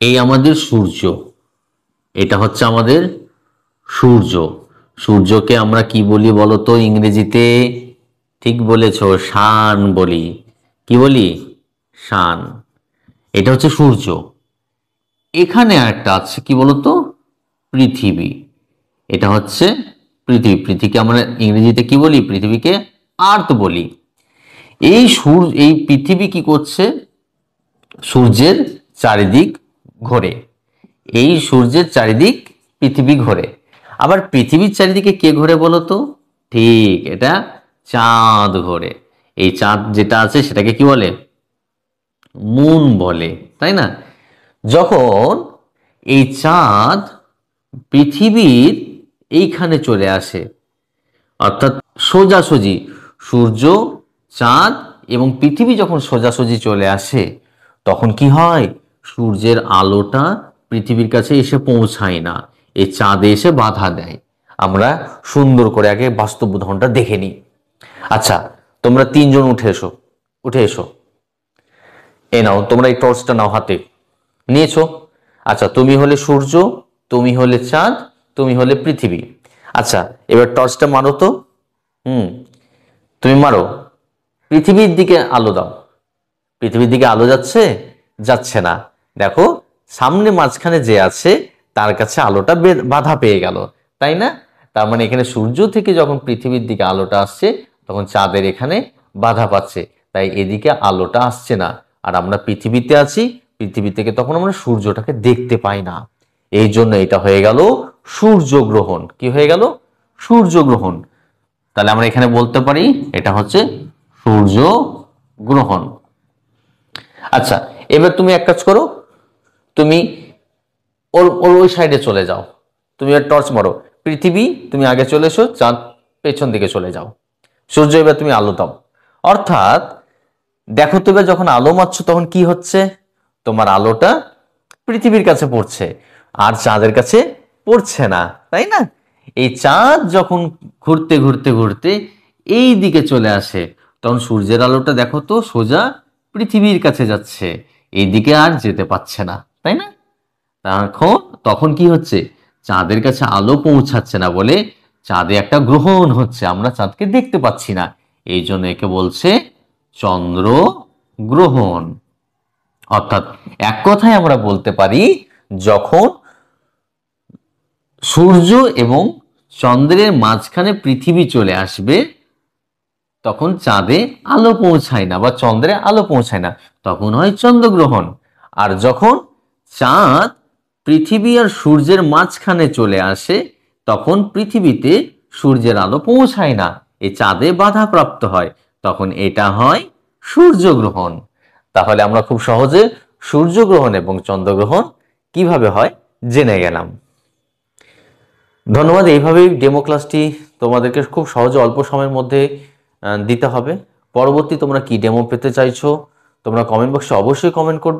এই আমাদের সূর্য, এটা হচ্ছে আমাদের সূর্য। সূর্যকে আমরা কি বলি বলতো ইংরেজিতে? ঠিক বলেছ, সান বলি। কি বলি? সান। এটা হচ্ছে সূর্য। এখানে একটা আছে কি বলতো? পৃথিবী। এটা হচ্ছে পৃথিবী। পৃথিবীকে আমরা ইংরেজিতে কি বলি? পৃথিবীকে আর্থ বলি। এই পৃথিবী কি করছে? সূর্যের চারিদিক ঘোরে। এই সূর্যের চারিদিক পৃথিবী ঘোরে। আবার পৃথিবীর চারিদিকে কে ঘোরে বলো তো? ঠিক, এটা চাঁদ ঘোরে। এই চাঁদ যেটা আছে সেটাকে কি বলে? মুন বলে, তাই না? যখন এই চাঁদ পৃথিবীর এইখানে চলে আসে, অর্থাৎ সোজাসুজি সূর্য, চাঁদ এবং পৃথিবী যখন সোজাসুজি চলে আসে, তখন কি হয়? সূর্যের আলোটা পৃথিবীর কাছে এসে পৌঁছায় না, এই চাঁদে এসে বাধা দেয়। আমরা সুন্দর করে আগে বাস্তব উদাহরণটা দেখে নিই। আচ্ছা, তোমরা তিনজন উঠে এসো, উঠে এসো। এ নাও, তোমরা এই টর্চটা নাও হাতে, নিয়েছো? আচ্ছা, তুমি হলে সূর্য, তুমি হলে চাঁদ, তুমি হলে পৃথিবী। আচ্ছা, এবার টর্চটা মারো তো। হুম, তুমি মারো। পৃথিবীর দিকে আলো দাও। পৃথিবীর দিকে আলো যাচ্ছে? যাচ্ছে না। দেখো, সামনে মাঝখানে যে আছে তার কাছে আলোটা বাধা পেয়ে গেল, তাই না? তার মানে এখানে সূর্য থেকে যখন পৃথিবীর দিকে আলোটা আসছে, তখন চাঁদের এখানে বাধা পাচ্ছে, তাই এদিকে আলোটা আসছে না। আর আমরা পৃথিবীতে আছি, পৃথিবী থেকে তখন আমরা সূর্যটাকে দেখতে পাই না। এই জন্য এটা হয়ে গেল সূর্যগ্রহণ। কি হয়ে গেল? সূর্যগ্রহণ। তাহলে আমরা এখানে বলতে পারি এটা হচ্ছে সূর্য গ্রহণ। আচ্ছা, এবার তুমি এক কাজ করো, তুমি ওর ওর ওই সাইডে চলে যাও। তুমি আর টর্চ মারো। পৃথিবী তুমি আগে চলে এসো, চাঁদ পেছন দিকে চলে যাও। সূর্য, এবার তুমি আলো দাও। অর্থাৎ দেখো তো, এবার যখন আলো মারছো তখন কি হচ্ছে? তোমার আলোটা পৃথিবীর কাছে পড়ছে, আর চাঁদের কাছে পড়ছে না, তাই না? এই চাঁদ যখন ঘুরতে ঘুরতে ঘুরতে এই দিকে চলে আসে, তখন সূর্যের আলোটা দেখো তো সোজা পৃথিবীর কাছে যাচ্ছে, এইদিকে আর যেতে পারছে না, তাই না? তখন তখন কি হচ্ছে? চাঁদের কাছে আলো পৌঁছাচ্ছে না বলে চাঁদে একটা গ্রহণ হচ্ছে, আমরা চাঁদকে দেখতে পাচ্ছি না। এই জন্য একে বলছে চন্দ্র গ্রহণ। অর্থাৎ এক কথায় আমরা বলতে পারি, যখন সূর্য এবং চন্দ্রের মাঝখানে পৃথিবী চলে আসবে, তখন চাঁদে আলো পৌঁছায় না বা চন্দ্রে আলো পৌঁছায় না, তখন হয় চন্দ্রগ্রহণ। আর যখন চাঁদ পৃথিবী আর সূর্যের মাঝখানে চলে আসে, তখন পৃথিবীতে সূর্যের আলো পৌঁছায় না, এই চাঁদে বাধাপ্রাপ্ত হয়, তখন এটা হয় সূর্যগ্রহণ। তাহলে আমরা খুব সহজে সূর্যগ্রহণ এবং চন্দ্রগ্রহণ কিভাবে হয় জেনে গেলাম। ধন্যবাদ। এইভাবেই ডেমো ক্লাসটি তোমাদেরকে খুব সহজে অল্প সময়ের মধ্যে দিতে হবে। পরবর্তী তোমরা কি ডেমো পেতে চাইছো, তোমরা কমেন্ট বক্সে অবশ্যই কমেন্ট করবে।